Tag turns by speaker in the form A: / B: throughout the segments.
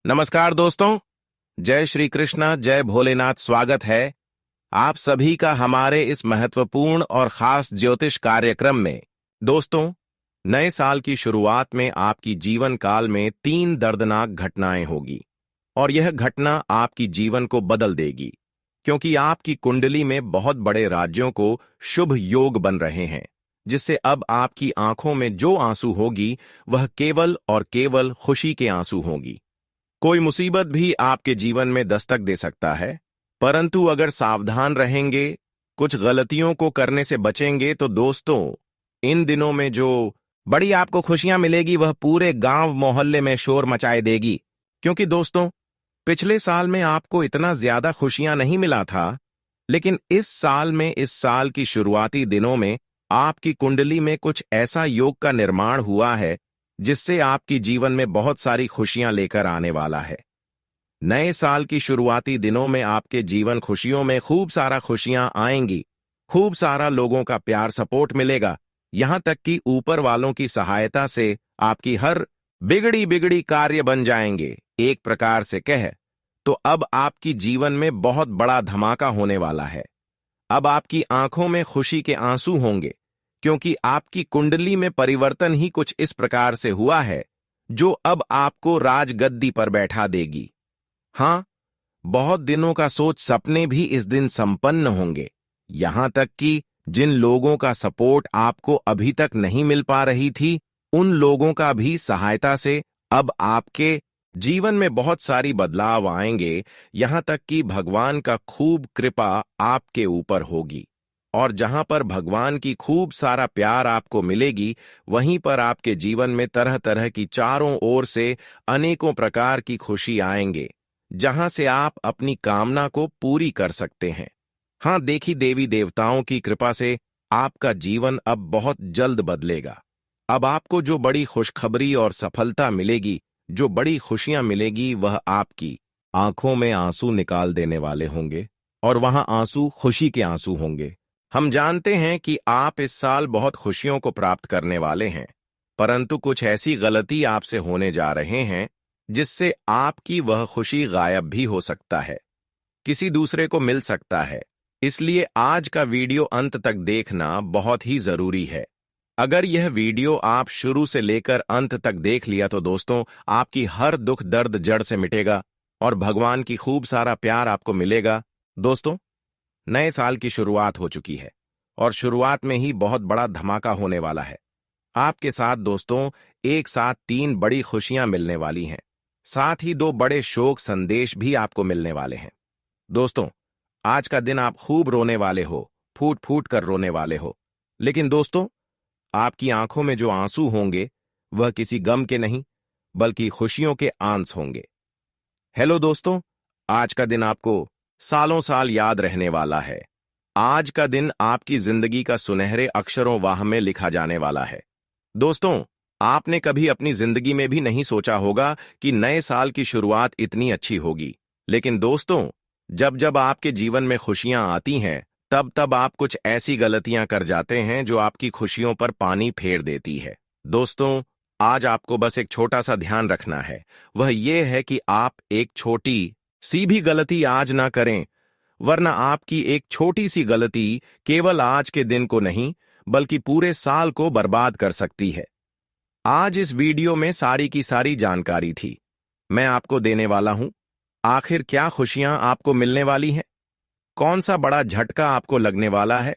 A: नमस्कार दोस्तों। जय श्री कृष्णा, जय भोलेनाथ। स्वागत है आप सभी का हमारे इस महत्वपूर्ण और खास ज्योतिष कार्यक्रम में। दोस्तों, नए साल की शुरुआत में आपकी जीवन काल में 3 दर्दनाक घटनाएं होगी और यह घटना आपकी जीवन को बदल देगी, क्योंकि आपकी कुंडली में बहुत बड़े राज्यों को शुभ योग बन रहे हैं, जिससे अब आपकी आंखों में जो आंसू होगी वह केवल और केवल खुशी के आंसू होगी। कोई मुसीबत भी आपके जीवन में दस्तक दे सकता है, परंतु अगर सावधान रहेंगे, कुछ गलतियों को करने से बचेंगे तो दोस्तों, इन दिनों में जो बड़ी आपको खुशियां मिलेगी वह पूरे गांव मोहल्ले में शोर मचाए देगी। क्योंकि दोस्तों, पिछले साल में आपको इतना ज्यादा खुशियां नहीं मिला था, लेकिन इस साल में, इस साल की शुरुआती दिनों में आपकी कुंडली में कुछ ऐसा योग का निर्माण हुआ है जिससे आपकी जीवन में बहुत सारी खुशियां लेकर आने वाला है। नए साल की शुरुआती दिनों में आपके जीवन खुशियों में खूब सारा खुशियां आएंगी, खूब सारा लोगों का प्यार सपोर्ट मिलेगा, यहां तक कि ऊपर वालों की सहायता से आपकी हर बिगड़ी बिगड़ी कार्य बन जाएंगे। एक प्रकार से कह तो अब आपकी जीवन में बहुत बड़ा धमाका होने वाला है। अब आपकी आंखों में खुशी के आंसू होंगे, क्योंकि आपकी कुंडली में परिवर्तन ही कुछ इस प्रकार से हुआ है जो अब आपको राजगद्दी पर बैठा देगी। हां, बहुत दिनों का सोच सपने भी इस दिन संपन्न होंगे, यहां तक कि जिन लोगों का सपोर्ट आपको अभी तक नहीं मिल पा रही थी, उन लोगों का भी सहायता से अब आपके जीवन में बहुत सारी बदलाव आएंगे, यहां तक कि भगवान का खूब कृपा आपके ऊपर होगी। और जहां पर भगवान की खूब सारा प्यार आपको मिलेगी, वहीं पर आपके जीवन में तरह तरह की चारों ओर से अनेकों प्रकार की खुशी आएंगे, जहां से आप अपनी कामना को पूरी कर सकते हैं। हां, देखी देवी देवताओं की कृपा से आपका जीवन अब बहुत जल्द बदलेगा। अब आपको जो बड़ी खुशखबरी और सफलता मिलेगी, जो बड़ी खुशियां मिलेगी, वह आपकी आंखों में आंसू निकाल देने वाले होंगे, और वहां आंसू खुशी के आंसू होंगे। हम जानते हैं कि आप इस साल बहुत खुशियों को प्राप्त करने वाले हैं, परंतु कुछ ऐसी गलती आपसे होने जा रहे हैं जिससे आपकी वह खुशी गायब भी हो सकता है, किसी दूसरे को मिल सकता है। इसलिए आज का वीडियो अंत तक देखना बहुत ही जरूरी है। अगर यह वीडियो आप शुरू से लेकर अंत तक देख लिया तो दोस्तों, आपकी हर दुख दर्द जड़ से मिटेगा और भगवान की खूब सारा प्यार आपको मिलेगा। दोस्तों, नए साल की शुरुआत हो चुकी है और शुरुआत में ही बहुत बड़ा धमाका होने वाला है। आपके साथ दोस्तों, एक साथ 3 बड़ी खुशियां मिलने वाली हैं, साथ ही 2 बड़े शोक संदेश भी आपको मिलने वाले हैं। दोस्तों, आज का दिन आप खूब रोने वाले हो, फूट फूट कर रोने वाले हो, लेकिन दोस्तों, आपकी आंखों में जो आंसू होंगे वह किसी गम के नहीं, बल्कि खुशियों के आंस होंगे। हेलो दोस्तों, आज का दिन आपको सालों साल याद रहने वाला है। आज का दिन आपकी जिंदगी का सुनहरे अक्षरों वाह में लिखा जाने वाला है। दोस्तों, आपने कभी अपनी जिंदगी में भी नहीं सोचा होगा कि नए साल की शुरुआत इतनी अच्छी होगी, लेकिन दोस्तों, जब जब आपके जीवन में खुशियां आती हैं, तब तब आप कुछ ऐसी गलतियां कर जाते हैं जो आपकी खुशियों पर पानी फेर देती है। दोस्तों, आज आपको बस एक छोटा सा ध्यान रखना है, वह यह है कि आप एक छोटी सी भी गलती आज ना करें, वरना आपकी एक छोटी सी गलती केवल आज के दिन को नहीं, बल्कि पूरे साल को बर्बाद कर सकती है। आज इस वीडियो में सारी की सारी जानकारी थी मैं आपको देने वाला हूं। आखिर क्या खुशियां आपको मिलने वाली हैं, कौन सा बड़ा झटका आपको लगने वाला है,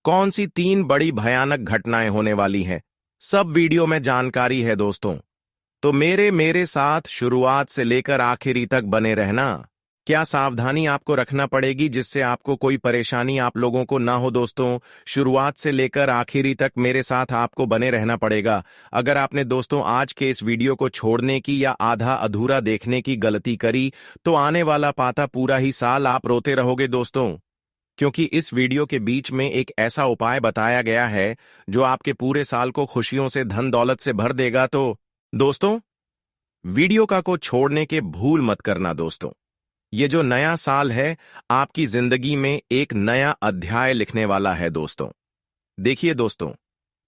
A: कौन सी 3 बड़ी भयानक घटनाएं होने वाली हैं, सब वीडियो में जानकारी है दोस्तों। तो मेरे साथ शुरुआत से लेकर आखिरी तक बने रहना। क्या सावधानी आपको रखना पड़ेगी जिससे आपको कोई परेशानी आप लोगों को ना हो दोस्तों? शुरुआत से लेकर आखिरी तक मेरे साथ आपको बने रहना पड़ेगा। अगर आपने दोस्तों आज के इस वीडियो को छोड़ने की या आधा अधूरा देखने की गलती करी, तो आने वाला पाता पूरा ही साल आप रोते रहोगे दोस्तों, क्योंकि इस वीडियो के बीच में एक ऐसा उपाय बताया गया है जो आपके पूरे साल को खुशियों से, धन दौलत से भर देगा। तो दोस्तों, वीडियो को छोड़ने के भूल मत करना दोस्तों। ये जो नया साल है, आपकी जिंदगी में एक नया अध्याय लिखने वाला है दोस्तों। देखिए दोस्तों,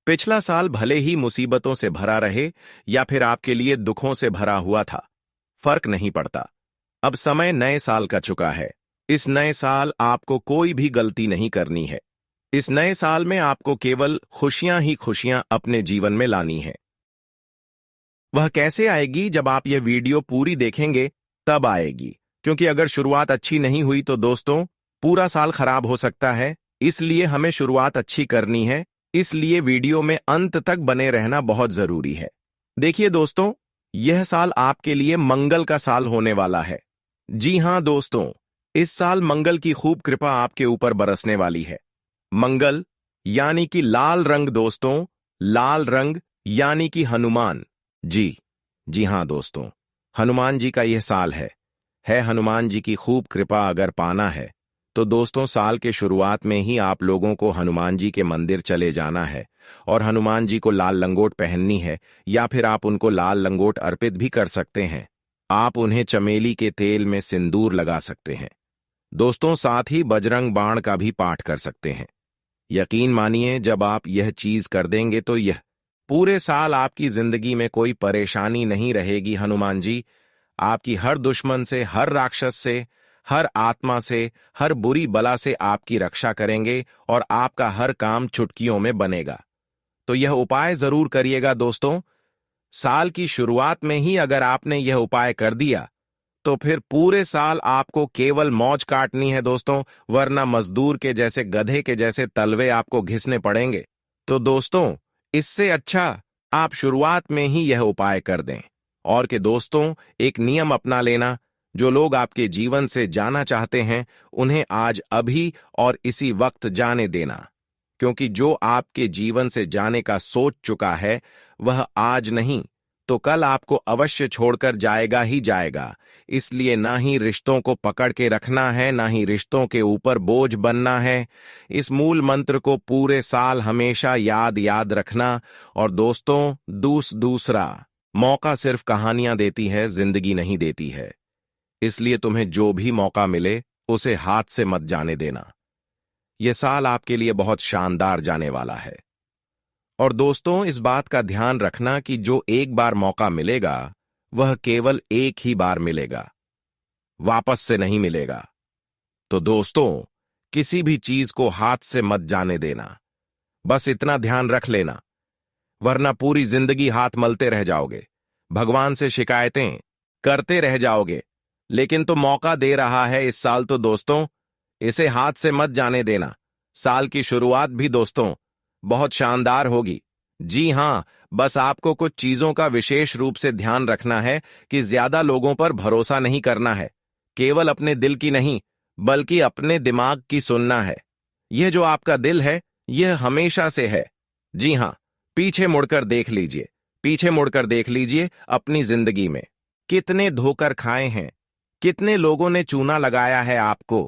A: पिछला साल भले ही मुसीबतों से भरा रहे या फिर आपके लिए दुखों से भरा हुआ था, फर्क नहीं पड़ता। अब समय नए साल का चुका है। इस नए साल आपको कोई भी गलती नहीं करनी है। इस नए साल में आपको केवल खुशियां ही खुशियां अपने जीवन में लानी है। वह कैसे आएगी? जब आप यह वीडियो पूरी देखेंगे तब आएगी, क्योंकि अगर शुरुआत अच्छी नहीं हुई तो दोस्तों पूरा साल खराब हो सकता है। इसलिए हमें शुरुआत अच्छी करनी है। इसलिए वीडियो में अंत तक बने रहना बहुत जरूरी है। देखिए दोस्तों, यह साल आपके लिए मंगल का साल होने वाला है। जी हां दोस्तों, इस साल मंगल की खूब कृपा आपके ऊपर बरसने वाली है। मंगल यानी कि लाल रंग दोस्तों, लाल रंग यानी कि हनुमान जी हां दोस्तों, हनुमान जी का यह साल है हनुमान जी की खूब कृपा अगर पाना है तो दोस्तों साल के शुरुआत में ही आप लोगों को हनुमान जी के मंदिर चले जाना है और हनुमान जी को लाल लंगोट पहननी है, या फिर आप उनको लाल लंगोट अर्पित भी कर सकते हैं। आप उन्हें चमेली के तेल में सिंदूर लगा सकते हैं दोस्तों, साथ ही बजरंग बाण का भी पाठ कर सकते हैं। यकीन मानिए, जब आप यह चीज कर देंगे तो यह पूरे साल आपकी जिंदगी में कोई परेशानी नहीं रहेगी। हनुमान जी आपकी हर दुश्मन से, हर राक्षस से, हर आत्मा से, हर बुरी बला से आपकी रक्षा करेंगे और आपका हर काम चुटकियों में बनेगा। तो यह उपाय जरूर करिएगा दोस्तों। साल की शुरुआत में ही अगर आपने यह उपाय कर दिया तो फिर पूरे साल आपको केवल मौज काटनी है दोस्तों, वरना मजदूर के जैसे, गधे के जैसे तलवे आपको घिसने पड़ेंगे। तो दोस्तों इससे अच्छा आप शुरुआत में ही यह उपाय कर दें। और के दोस्तों एक नियम अपना लेना, जो लोग आपके जीवन से जाना चाहते हैं उन्हें आज अभी और इसी वक्त जाने देना, क्योंकि जो आपके जीवन से जाने का सोच चुका है वह आज नहीं तो कल आपको अवश्य छोड़कर जाएगा ही जाएगा। इसलिए ना ही रिश्तों को पकड़ के रखना है, ना ही रिश्तों के ऊपर बोझ बनना है। इस मूल मंत्र को पूरे साल हमेशा याद रखना। और दोस्तों दूसरा मौका सिर्फ कहानियां देती है, जिंदगी नहीं देती है। इसलिए तुम्हें जो भी मौका मिले उसे हाथ से मत जाने देना। यह साल आपके लिए बहुत शानदार जाने वाला है। और दोस्तों इस बात का ध्यान रखना कि जो एक बार मौका मिलेगा वह केवल एक ही बार मिलेगा, वापस से नहीं मिलेगा। तो दोस्तों किसी भी चीज को हाथ से मत जाने देना, बस इतना ध्यान रख लेना, वरना पूरी जिंदगी हाथ मलते रह जाओगे, भगवान से शिकायतें करते रह जाओगे। लेकिन तो मौका दे रहा है इस साल, तो दोस्तों इसे हाथ से मत जाने देना। साल की शुरुआत भी दोस्तों बहुत शानदार होगी। जी हां, बस आपको कुछ चीजों का विशेष रूप से ध्यान रखना है कि ज्यादा लोगों पर भरोसा नहीं करना है, केवल अपने दिल की नहीं बल्कि अपने दिमाग की सुनना है। यह जो आपका दिल है यह हमेशा से है। जी हां, पीछे मुड़कर देख लीजिए, पीछे मुड़कर देख लीजिए अपनी जिंदगी में कितने धोकर खाए हैं, कितने लोगों ने चूना लगाया है आपको,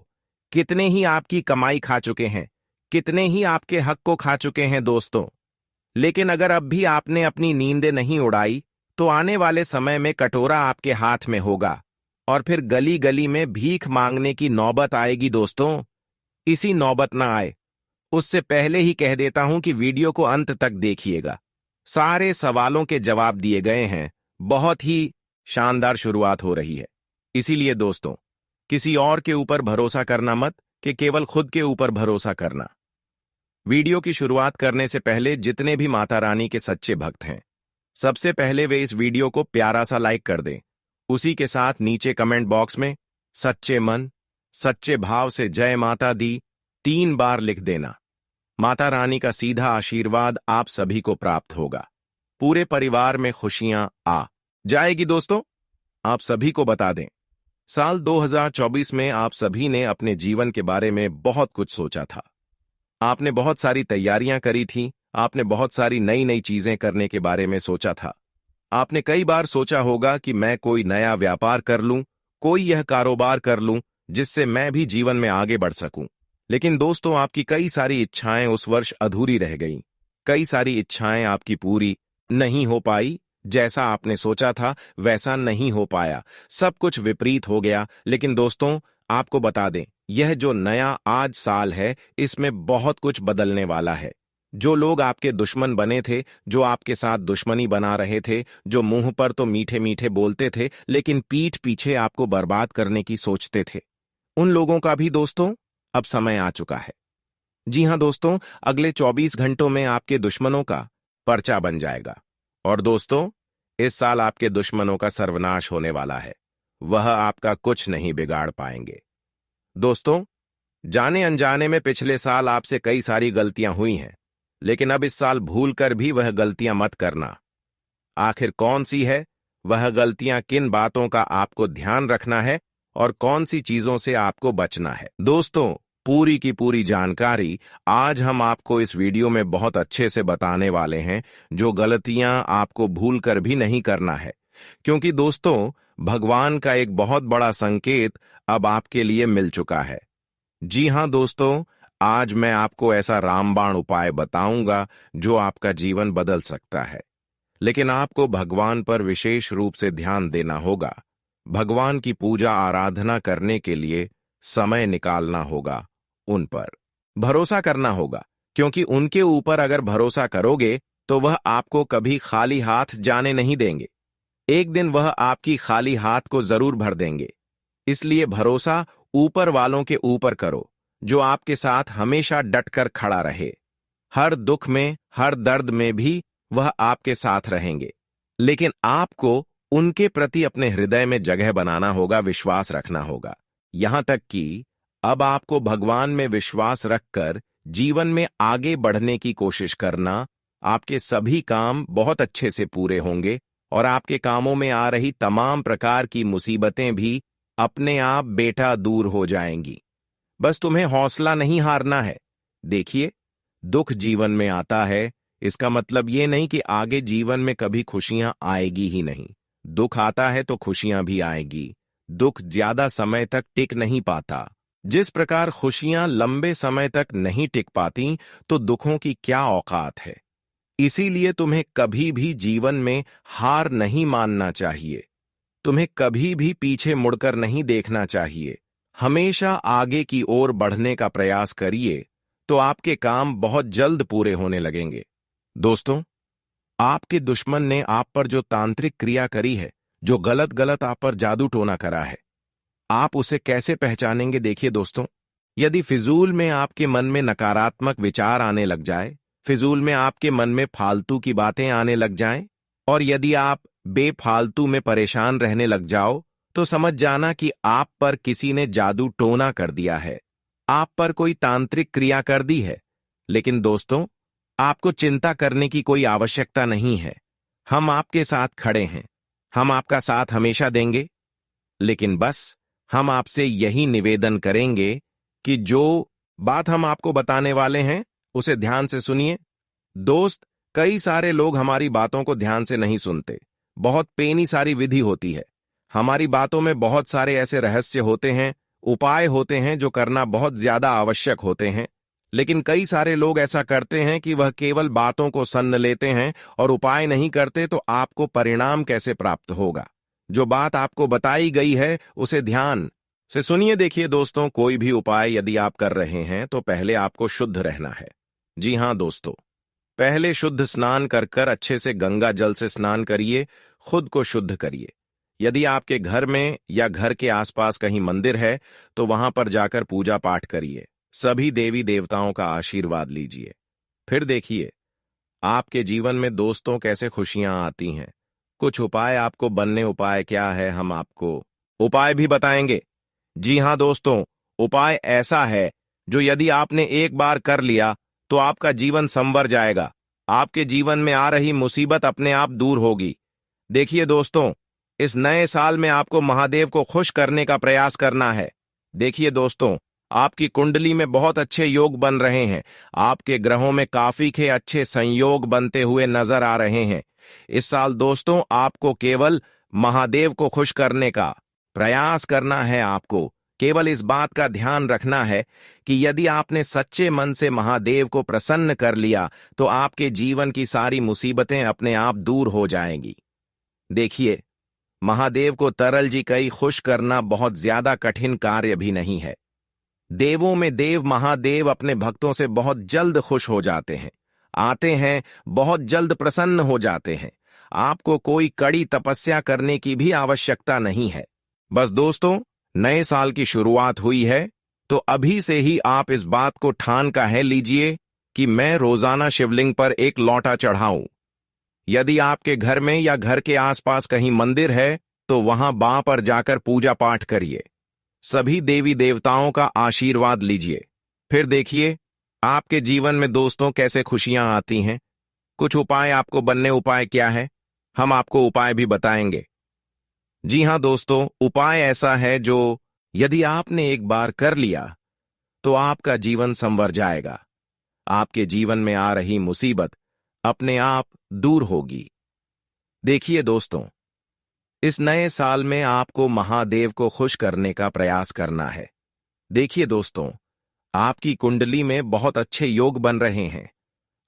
A: कितने ही आपकी कमाई खा चुके हैं, कितने ही आपके हक को खा चुके हैं दोस्तों। लेकिन अगर अब भी आपने अपनी नींदें नहीं उड़ाई तो आने वाले समय में कटोरा आपके हाथ में होगा और फिर गली गली में भीख मांगने की नौबत आएगी दोस्तों। इसी नौबत ना आए उससे पहले ही कह देता हूं कि वीडियो को अंत तक देखिएगा। सारे सवालों के जवाब दिए गए हैं। बहुत ही शानदार शुरुआत हो रही है। इसीलिए दोस्तों किसी और के ऊपर भरोसा करना मत, कि केवल खुद के ऊपर भरोसा करना। वीडियो की शुरुआत करने से पहले जितने भी माता रानी के सच्चे भक्त हैं, सबसे पहले वे इस वीडियो को प्यारा सा लाइक कर दें। उसी के साथ नीचे कमेंट बॉक्स में सच्चे मन सच्चे भाव से जय माता दी 3 बार लिख देना। माता रानी का सीधा आशीर्वाद आप सभी को प्राप्त होगा। पूरे परिवार में खुशियां आ जाएगी। दोस्तों आप सभी को बता दें, साल 2024 में आप सभी ने अपने जीवन के बारे में बहुत कुछ सोचा था। आपने बहुत सारी तैयारियां करी थी, आपने बहुत सारी नई नई चीजें करने के बारे में सोचा था। आपने कई बार सोचा होगा कि मैं कोई नया व्यापार कर लूं, कोई यह कारोबार कर लूं जिससे मैं भी जीवन में आगे बढ़ सकूं। लेकिन दोस्तों आपकी कई सारी इच्छाएं उस वर्ष अधूरी रह गईं। कई सारी इच्छाएं आपकी पूरी नहीं हो पाई। जैसा आपने सोचा था वैसा नहीं हो पाया, सब कुछ विपरीत हो गया। लेकिन दोस्तों आपको बता दें, यह जो नया आज साल है इसमें बहुत कुछ बदलने वाला है। जो लोग आपके दुश्मन बने थे, जो आपके साथ दुश्मनी बना रहे थे, जो मुंह पर तो मीठे मीठे बोलते थे लेकिन पीठ पीछे आपको बर्बाद करने की सोचते थे, उन लोगों का भी दोस्तों अब समय आ चुका है। जी हां दोस्तों, अगले 24 घंटों में आपके दुश्मनों का पर्चा बन जाएगा। और दोस्तों, इस साल आपके दुश्मनों का सर्वनाश होने वाला है। वह आपका कुछ नहीं बिगाड़ पाएंगे। दोस्तों, जाने अनजाने में पिछले साल आपसे कई सारी गलतियां हुई हैं, लेकिन अब इस साल भूलकर भी वह गलतियां मत करना। आखिर कौन सी है वह गलतियां, किन बातों का आपको ध्यान रखना है और कौन सी चीजों से आपको बचना है? दोस्तों, पूरी की पूरी जानकारी आज हम आपको इस वीडियो में बहुत अच्छे से बताने वाले हैं, जो गलतियां आपको भूलकर भी नहीं करना है। क्योंकि दोस्तों, भगवान का एक बहुत बड़ा संकेत अब आपके लिए मिल चुका है। जी हां दोस्तों, आज मैं आपको ऐसा रामबाण उपाय बताऊंगा जो आपका जीवन बदल सकता है। लेकिन आपको भगवान पर विशेष रूप से ध्यान देना होगा। भगवान की पूजा आराधना करने के लिए समय निकालना होगा, उन पर भरोसा करना होगा, क्योंकि उनके ऊपर अगर भरोसा करोगे तो वह आपको कभी खाली हाथ जाने नहीं देंगे। एक दिन वह आपकी खाली हाथ को जरूर भर देंगे। इसलिए भरोसा ऊपर वालों के ऊपर करो, जो आपके साथ हमेशा डटकर खड़ा रहे। हर दुख में, हर दर्द में भी वह आपके साथ रहेंगे। लेकिन आपको उनके प्रति अपने हृदय में जगह बनाना होगा, विश्वास रखना होगा। यहां तक कि अब आपको भगवान में विश्वास रखकर जीवन में आगे बढ़ने की कोशिश करना। आपके सभी काम बहुत अच्छे से पूरे होंगे और आपके कामों में आ रही तमाम प्रकार की मुसीबतें भी अपने आप बेटा दूर हो जाएंगी। बस तुम्हें हौसला नहीं हारना है। देखिए, दुख जीवन में आता है, इसका मतलब ये नहीं कि आगे जीवन में कभी खुशियां आएगी ही नहीं। दुख आता है तो खुशियां भी आएगी। दुख ज्यादा समय तक टिक नहीं पाता। जिस प्रकार खुशियां लंबे समय तक नहीं टिक पाती, तो दुखों की क्या औकात है। इसीलिए तुम्हें कभी भी जीवन में हार नहीं मानना चाहिए। तुम्हें कभी भी पीछे मुड़कर नहीं देखना चाहिए। हमेशा आगे की ओर बढ़ने का प्रयास करिए, तो आपके काम बहुत जल्द पूरे होने लगेंगे। दोस्तों, आपके दुश्मन ने आप पर जो तांत्रिक क्रिया करी है, जो गलत गलत आप पर जादू टोना करा है, आप उसे कैसे पहचानेंगे? देखिए दोस्तों, यदि फिजूल में आपके मन में नकारात्मक विचार आने लग जाए, फिजूल में आपके मन में फालतू की बातें आने लग जाएं, और यदि आप बेफालतू में परेशान रहने लग जाओ, तो समझ जाना कि आप पर किसी ने जादू टोना कर दिया है। आप पर कोई तांत्रिक क्रिया कर दी है। लेकिन दोस्तों, आपको चिंता करने की कोई आवश्यकता नहीं है। हम आपके साथ खड़े हैं। हम आपका साथ हमेशा देंगे। लेकिन बस हम आपसे यही निवेदन करेंगे कि जो बात हम आपको बताने वाले हैं, उसे ध्यान से सुनिए। दोस्त, कई सारे लोग हमारी बातों को ध्यान से नहीं सुनते। बहुत पेनी सारी विधि होती है। हमारी बातों में बहुत सारे ऐसे रहस्य होते हैं, उपाय होते हैं जो करना बहुत ज्यादा आवश्यक होते हैं। लेकिन कई सारे लोग ऐसा करते हैं कि वह केवल बातों को सन्न लेते हैं और उपाय नहीं करते, तो आपको परिणाम कैसे प्राप्त होगा? जो बात आपको बताई गई है उसे ध्यान से सुनिए। देखिए दोस्तों, कोई भी उपाय यदि आप कर रहे हैं तो पहले आपको शुद्ध रहना है। जी हां दोस्तों, पहले शुद्ध स्नान कर कर अच्छे से गंगा जल से स्नान करिए, खुद को शुद्ध करिए। यदि आपके घर में या घर के आसपास कहीं मंदिर है तो वहां पर जाकर पूजा पाठ करिए। सभी देवी देवताओं का आशीर्वाद लीजिए। फिर देखिए आपके जीवन में दोस्तों कैसे खुशियां आती हैं। कुछ उपाय आपको बनने, उपाय क्या है हम आपको उपाय भी बताएंगे। जी हां दोस्तों, उपाय ऐसा है जो यदि आपने एक बार कर लिया तो आपका जीवन संवर जाएगा। आपके जीवन में आ रही मुसीबत अपने आप दूर होगी। देखिए दोस्तों, इस नए साल में आपको महादेव को खुश करने का प्रयास करना है। देखिए दोस्तों, आपकी कुंडली में बहुत अच्छे योग बन रहे हैं। आपके ग्रहों में काफी के अच्छे संयोग बनते हुए नजर आ रहे हैं। इस साल दोस्तों, आपको केवल महादेव को खुश करने का प्रयास करना है। आपको केवल इस बात का ध्यान रखना है कि यदि आपने सच्चे मन से महादेव को प्रसन्न कर लिया तो आपके जीवन की सारी मुसीबतें अपने आप दूर हो जाएंगी। देखिए, महादेव को तरल जी कई खुश करना बहुत ज्यादा कठिन कार्य भी नहीं है। देवों में देव महादेव अपने भक्तों से बहुत जल्द खुश हो जाते हैं। आते हैं, बहुत जल्द प्रसन्न हो जाते हैं। आपको कोई कड़ी तपस्या करने की भी आवश्यकता नहीं है। बस दोस्तों, नए साल की शुरुआत हुई है, तो अभी से ही आप इस बात को ठान का है लीजिए कि मैं रोजाना शिवलिंग पर एक लौटा चढ़ाऊं। यदि आपके घर में या घर के आसपास कहीं मंदिर है, तो वहां बां पर जाकर पूजा पाठ करिए। सभी देवी देवताओं का आशीर्वाद लीजिए। फिर देखिए आपके जीवन में दोस्तों कैसे खुशियां आती हैं। कुछ उपाय आपको बनने उपाय क्या है, हम आपको उपाय भी बताएंगे। जी हां दोस्तों, उपाय ऐसा है जो यदि आपने एक बार कर लिया तो आपका जीवन संवर जाएगा। आपके जीवन में आ रही मुसीबत अपने आप दूर होगी। देखिए दोस्तों, इस नए साल में आपको महादेव को खुश करने का प्रयास करना है। देखिए दोस्तों, आपकी कुंडली में बहुत अच्छे योग बन रहे हैं।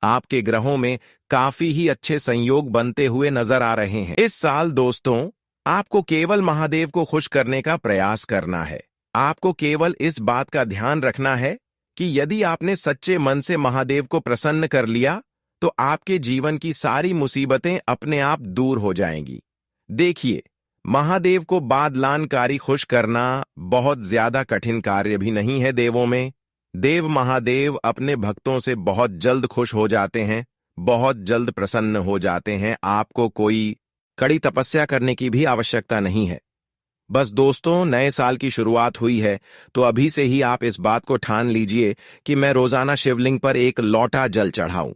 A: आपके ग्रहों में काफी ही अच्छे संयोग बनते हुए नजर आ रहे हैं। इस साल दोस्तों, आपको केवल महादेव को खुश करने का प्रयास करना है। आपको केवल इस बात का ध्यान रखना है कि यदि आपने सच्चे मन से महादेव को प्रसन्न कर लिया तो आपके जीवन की सारी मुसीबतें अपने आप दूर हो जाएंगी। देखिए, महादेव को बादलानकारी खुश करना बहुत ज्यादा कठिन कार्य भी नहीं है देवों में। देव महादेव अपने भक्तों से बहुत जल्द खुश हो जाते हैं, बहुत जल्द प्रसन्न हो जाते हैं। आपको कोई कड़ी तपस्या करने की भी आवश्यकता नहीं है। बस दोस्तों, नए साल की शुरुआत हुई है, तो अभी से ही आप इस बात को ठान लीजिए कि मैं रोजाना शिवलिंग पर एक लौटा जल चढ़ाऊं।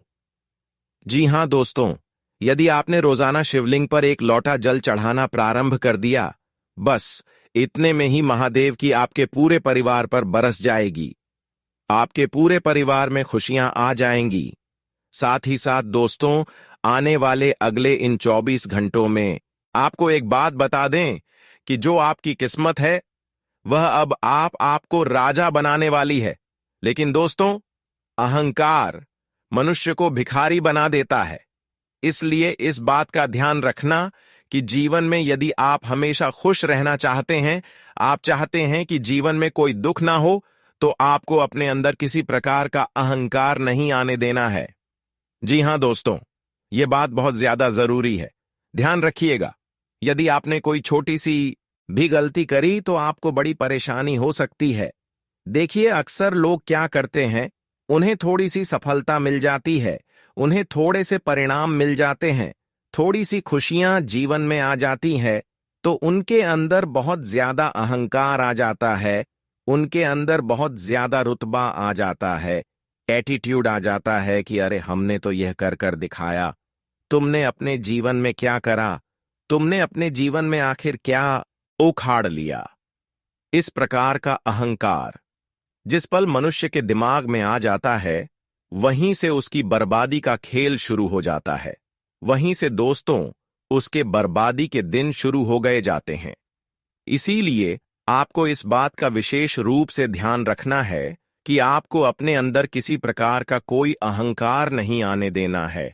A: जी हां दोस्तों, यदि आपने रोजाना शिवलिंग पर एक लौटा जल चढ़ाना प्रारंभ कर दिया, बस इतने में ही महादेव की आपके पूरे परिवार पर बरस जाएगी। आपके पूरे परिवार में खुशियां आ जाएंगी। साथ ही साथ दोस्तों, आने वाले अगले इन 24 घंटों में आपको एक बात बता दें कि जो आपकी किस्मत है वह अब आपको राजा बनाने वाली है। लेकिन दोस्तों, अहंकार मनुष्य को भिखारी बना देता है। इसलिए इस बात का ध्यान रखना कि जीवन में यदि आप हमेशा खुश रहना चाहते हैं, आप चाहते हैं कि जीवन में कोई दुख ना हो, तो आपको अपने अंदर किसी प्रकार का अहंकार नहीं आने देना है। जी हां दोस्तों, यह बात बहुत ज्यादा जरूरी है। ध्यान रखिएगा, यदि आपने कोई छोटी सी भी गलती करी तो आपको बड़ी परेशानी हो सकती है। देखिए, अक्सर लोग क्या करते हैं, उन्हें थोड़ी सी सफलता मिल जाती है, उन्हें थोड़े से परिणाम मिल जाते हैं, थोड़ी सी खुशियां जीवन में आ जाती है, तो उनके अंदर बहुत ज्यादा अहंकार आ जाता है, उनके अंदर बहुत ज्यादा रुतबा आ जाता है, एटीट्यूड आ जाता है कि अरे हमने तो यह कर कर दिखाया। तुमने अपने जीवन में क्या करा, तुमने अपने जीवन में आखिर क्या उखाड़ लिया। इस प्रकार का अहंकार जिस पल मनुष्य के दिमाग में आ जाता है, वहीं से उसकी बर्बादी का खेल शुरू हो जाता है। वहीं से दोस्तों, उसके बर्बादी के दिन शुरू हो गए जाते हैं। इसीलिए आपको इस बात का विशेष रूप से ध्यान रखना है कि आपको अपने अंदर किसी प्रकार का कोई अहंकार नहीं आने देना है।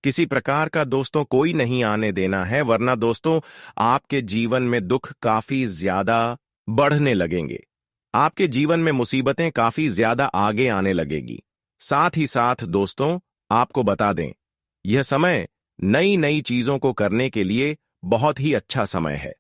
A: किसी प्रकार का दोस्तों कोई नहीं आने देना है, वरना दोस्तों आपके जीवन में दुख काफी ज्यादा बढ़ने लगेंगे। आपके जीवन में मुसीबतें काफी ज्यादा आगे आने लगेगी। साथ ही साथ दोस्तों, आपको बता दें, यह समय नई नई चीजों को करने के लिए बहुत ही अच्छा समय है,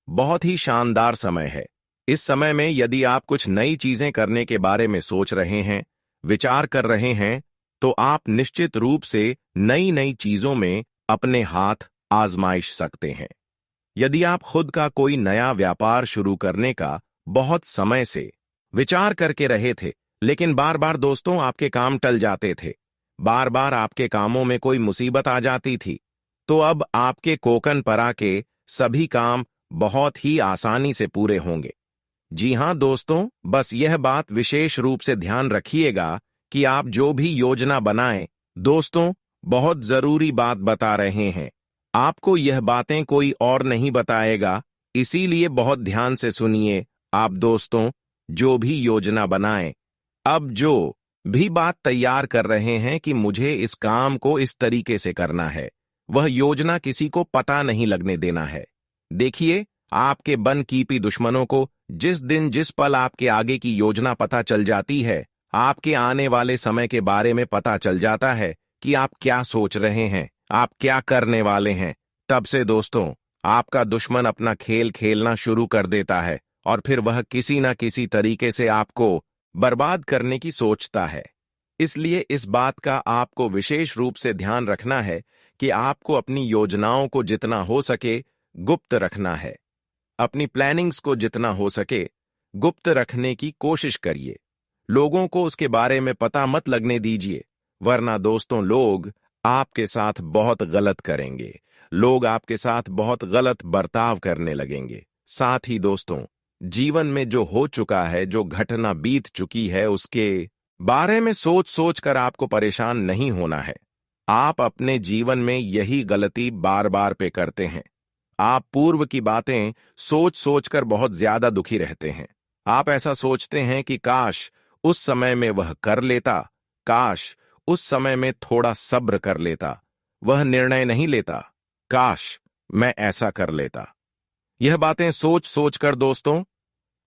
A: बहुत ही शानदार समय है। इस समय में यदि आप कुछ नई चीजें करने के बारे में सोच रहे हैं, विचार कर रहे हैं, तो आप निश्चित रूप से नई नई चीजों में अपने हाथ आजमाइश सकते हैं। यदि आप खुद का कोई नया व्यापार शुरू करने का बहुत समय से विचार करके रहे थे, लेकिन बार बार दोस्तों आपके काम टल जाते थे, बार बार आपके कामों में कोई मुसीबत आ जाती थी, तो अब आपके कोकन परा के सभी काम बहुत ही आसानी से पूरे होंगे। जी हां दोस्तों, बस यह बात विशेष रूप से ध्यान रखिएगा कि आप जो भी योजना बनाएं, दोस्तों बहुत जरूरी बात बता रहे हैं, आपको यह बातें कोई और नहीं बताएगा, इसीलिए बहुत ध्यान से सुनिए। आप दोस्तों जो भी योजना बनाएं, अब जो भी बात तैयार कर रहे हैं कि मुझे इस काम को इस तरीके से करना है, वह योजना किसी को पता नहीं लगने देना है। देखिए, आपके बनकीपी दुश्मनों को जिस दिन जिस पल आपके आगे की योजना पता चल जाती है, आपके आने वाले समय के बारे में पता चल जाता है कि आप क्या सोच रहे हैं, आप क्या करने वाले हैं, तब से दोस्तों आपका दुश्मन अपना खेल खेलना शुरू कर देता है और फिर वह किसी न किसी तरीके से आपको बर्बाद करने की सोचता है। इसलिए इस बात का आपको विशेष रूप से ध्यान रखना है कि आपको अपनी योजनाओं को जितना हो सके गुप्त रखना है। अपनी प्लानिंग्स को जितना हो सके गुप्त रखने की कोशिश करिए। लोगों को उसके बारे में पता मत लगने दीजिए, वरना दोस्तों लोग आपके साथ बहुत गलत करेंगे। लोग आपके साथ बहुत गलत बर्ताव करने लगेंगे। साथ ही दोस्तों, जीवन में जो हो चुका है, जो घटना बीत चुकी है, उसके बारे में सोच सोच कर आपको परेशान नहीं होना है। आप अपने जीवन में यही गलती बार बार पे करते हैं। आप पूर्व की बातें सोच सोच कर बहुत ज्यादा दुखी रहते हैं। आप ऐसा सोचते हैं कि काश उस समय में वह कर लेता, काश उस समय में थोड़ा सब्र कर लेता, वह निर्णय नहीं लेता, काश मैं ऐसा कर लेता। यह बातें सोच सोच कर दोस्तों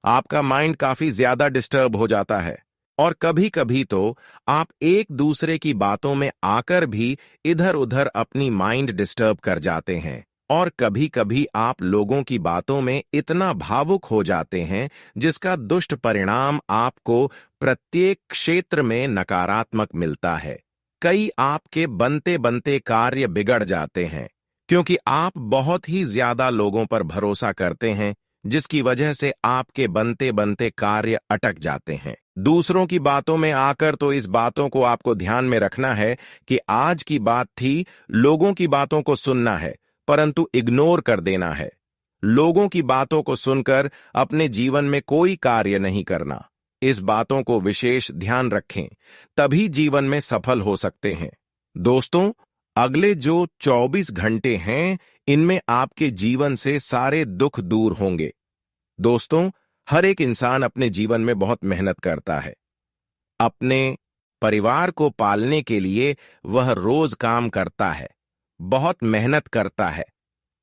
A: आपका माइंड काफी ज्यादा डिस्टर्ब हो जाता है और कभी कभी तो आप एक दूसरे की बातों में आकर भी इधर उधर अपनी माइंड डिस्टर्ब कर जाते हैं। और कभी कभी आप लोगों की बातों में इतना भावुक हो जाते हैं जिसका दुष्ट परिणाम आपको प्रत्येक क्षेत्र में नकारात्मक मिलता है। कई आपके बनते बनते कार्य बिगड़ जाते हैं क्योंकि आप बहुत ही ज्यादा लोगों पर भरोसा करते हैं, जिसकी वजह से आपके बनते बनते कार्य अटक जाते हैं। दूसरों की बातों में आकर तो इस बातों को आपको ध्यान में रखना है कि आज की बात थी, लोगों की बातों को सुनना है परंतु इग्नोर कर देना है। लोगों की बातों को सुनकर अपने जीवन में कोई कार्य नहीं करना। इस बातों को विशेष ध्यान रखें, तभी जीवन में सफल हो सकते हैं। दोस्तों, अगले जो 24 घंटे हैं, इनमें आपके जीवन से सारे दुख दूर होंगे। दोस्तों, हर एक इंसान अपने जीवन में बहुत मेहनत करता है। अपने परिवार को पालने के लिए वह रोज काम करता है, बहुत मेहनत करता है।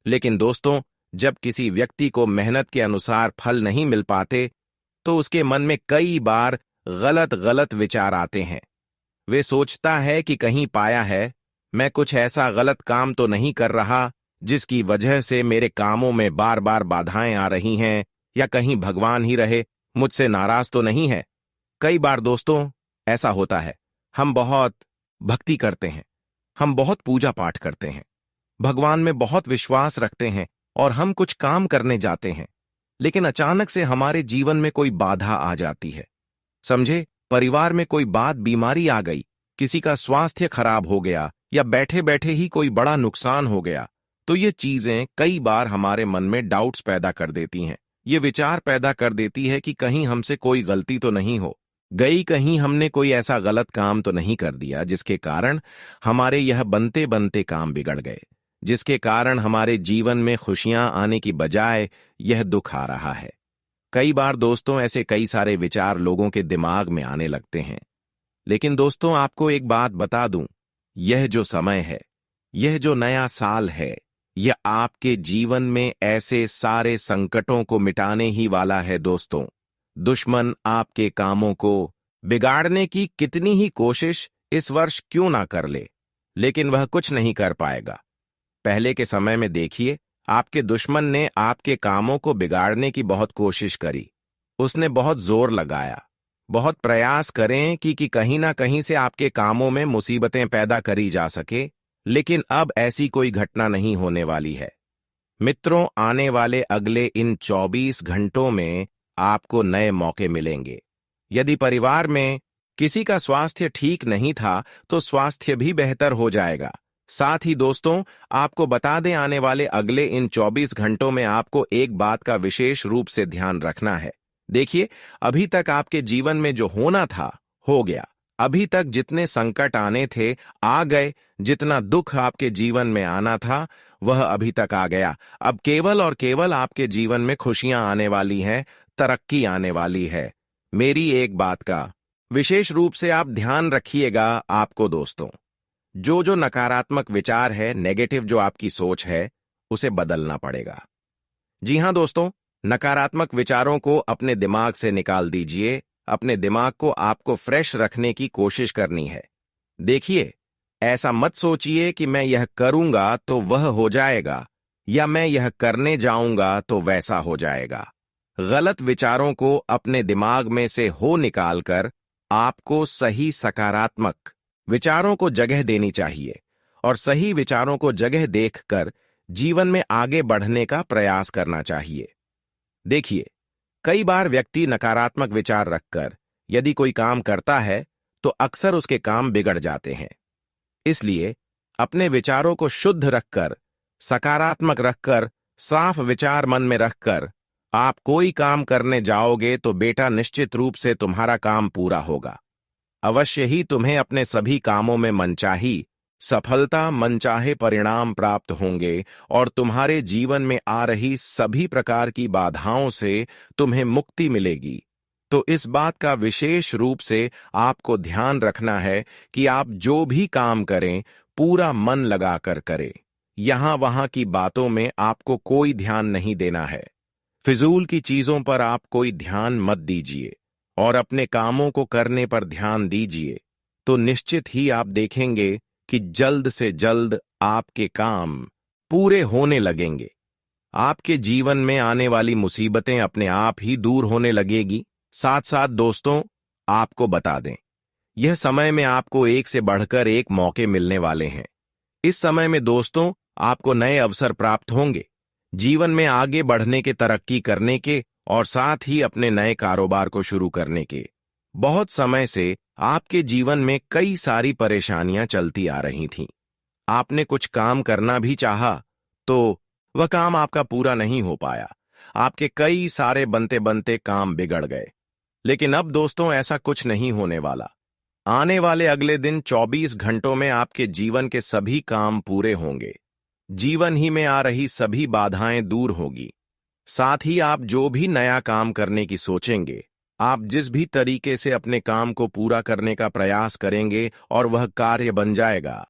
A: लेकिन दोस्तों, जब किसी व्यक्ति को मेहनत के अनुसार फल नहीं मिल पाते तो उसके मन में कई बार गलत गलत विचार आते हैं। वे सोचता है कि कहीं पाया है, मैं कुछ ऐसा गलत काम तो नहीं कर रहा जिसकी वजह से मेरे कामों में बार बार बाधाएं आ रही हैं, या कहीं भगवान ही रहे मुझसे नाराज तो नहीं है। कई बार दोस्तों ऐसा होता है, हम बहुत भक्ति करते हैं, हम बहुत पूजा पाठ करते हैं, भगवान में बहुत विश्वास रखते हैं और हम कुछ काम करने जाते हैं, लेकिन अचानक से हमारे जीवन में कोई बाधा आ जाती है। समझे, परिवार में कोई बात बीमारी आ गई, किसी का स्वास्थ्य खराब हो गया या बैठे बैठे ही कोई बड़ा नुकसान हो गया, तो ये चीजें कई बार हमारे मन में डाउट्स पैदा कर देती हैं। ये विचार पैदा कर देती है कि कहीं हमसे कोई गलती तो नहीं हो गई, कहीं हमने कोई ऐसा गलत काम तो नहीं कर दिया जिसके कारण हमारे यह बनते बनते काम बिगड़ गए, जिसके कारण हमारे जीवन में खुशियां आने की बजाय यह दुख आ रहा है। कई बार दोस्तों ऐसे कई सारे विचार लोगों के दिमाग में आने लगते हैं। लेकिन दोस्तों, आपको एक बात बता दूं, यह जो समय है, यह जो नया साल है, यह आपके जीवन में ऐसे सारे संकटों को मिटाने ही वाला है। दोस्तों, दुश्मन आपके कामों को बिगाड़ने की कितनी ही कोशिश इस वर्ष क्यों ना कर ले, लेकिन वह कुछ नहीं कर पाएगा। पहले के समय में देखिए, आपके दुश्मन ने आपके कामों को बिगाड़ने की बहुत कोशिश करी, उसने बहुत जोर लगाया, बहुत प्रयास करें कि कहीं ना कहीं से आपके कामों में मुसीबतें पैदा करी जा सके, लेकिन अब ऐसी कोई घटना नहीं होने वाली है। मित्रों, आने वाले अगले इन 24 घंटों में आपको नए मौके मिलेंगे। यदि परिवार में किसी का स्वास्थ्य ठीक नहीं था तो स्वास्थ्य भी बेहतर हो जाएगा। साथ ही दोस्तों, आपको बता दें, आने वाले अगले इन 24 घंटों में आपको एक बात का विशेष रूप से ध्यान रखना है। देखिए, अभी तक आपके जीवन में जो होना था हो गया। अभी तक जितने संकट आने थे आ गए, जितना दुख आपके जीवन में आना था वह अभी तक आ गया। अब केवल और केवल आपके जीवन में खुशियां आने वाली हैं, तरक्की आने वाली है। मेरी एक बात का विशेष रूप से आप ध्यान रखिएगा। आपको दोस्तों, जो नकारात्मक विचार है, नेगेटिव जो आपकी सोच है, उसे बदलना पड़ेगा। जी हां दोस्तों, नकारात्मक विचारों को अपने दिमाग से निकाल दीजिए। अपने दिमाग को आपको फ्रेश रखने की कोशिश करनी है। देखिए, ऐसा मत सोचिए कि मैं यह करूंगा तो वह हो जाएगा, या मैं यह करने जाऊंगा तो वैसा हो जाएगा। गलत विचारों को अपने दिमाग में से हो निकालकर आपको सही सकारात्मक विचारों को जगह देनी चाहिए और सही विचारों को जगह देखकर जीवन में आगे बढ़ने का प्रयास करना चाहिए। देखिए, कई बार व्यक्ति नकारात्मक विचार रखकर यदि कोई काम करता है तो अक्सर उसके काम बिगड़ जाते हैं। इसलिए अपने विचारों को शुद्ध रखकर, सकारात्मक रखकर, साफ विचार मन में रखकर आप कोई काम करने जाओगे तो बेटा निश्चित रूप से तुम्हारा काम पूरा होगा। अवश्य ही तुम्हें अपने सभी कामों में मनचाही सफलता, मनचाहे परिणाम प्राप्त होंगे और तुम्हारे जीवन में आ रही सभी प्रकार की बाधाओं से तुम्हें मुक्ति मिलेगी। तो इस बात का विशेष रूप से आपको ध्यान रखना है कि आप जो भी काम करें पूरा मन लगाकर करें। यहां वहां की बातों में आपको कोई ध्यान नहीं देना है। फिजूल की चीजों पर आप कोई ध्यान मत दीजिए और अपने कामों को करने पर ध्यान दीजिए। तो निश्चित ही आप देखेंगे कि जल्द से जल्द आपके काम पूरे होने लगेंगे। आपके जीवन में आने वाली मुसीबतें अपने आप ही दूर होने लगेगी। साथ साथ दोस्तों, आपको बता दें, यह समय में आपको एक से बढ़कर एक मौके मिलने वाले हैं। इस समय में दोस्तों आपको नए अवसर प्राप्त होंगे, जीवन में आगे बढ़ने के, तरक्की करने के और साथ ही अपने नए कारोबार को शुरू करने के। बहुत समय से आपके जीवन में कई सारी परेशानियां चलती आ रही थीं। आपने कुछ काम करना भी चाहा तो वह काम आपका पूरा नहीं हो पाया। आपके कई सारे बनते बनते काम बिगड़ गए। लेकिन अब दोस्तों ऐसा कुछ नहीं होने वाला। आने वाले अगले दिन 24 घंटों में आपके जीवन के सभी काम पूरे होंगे। जीवन ही में आ रही सभी बाधाएं दूर होगी। साथ ही आप जो भी नया काम करने की सोचेंगे, आप जिस भी तरीके से अपने काम को पूरा करने का प्रयास करेंगे और वह कार्य बन जाएगा,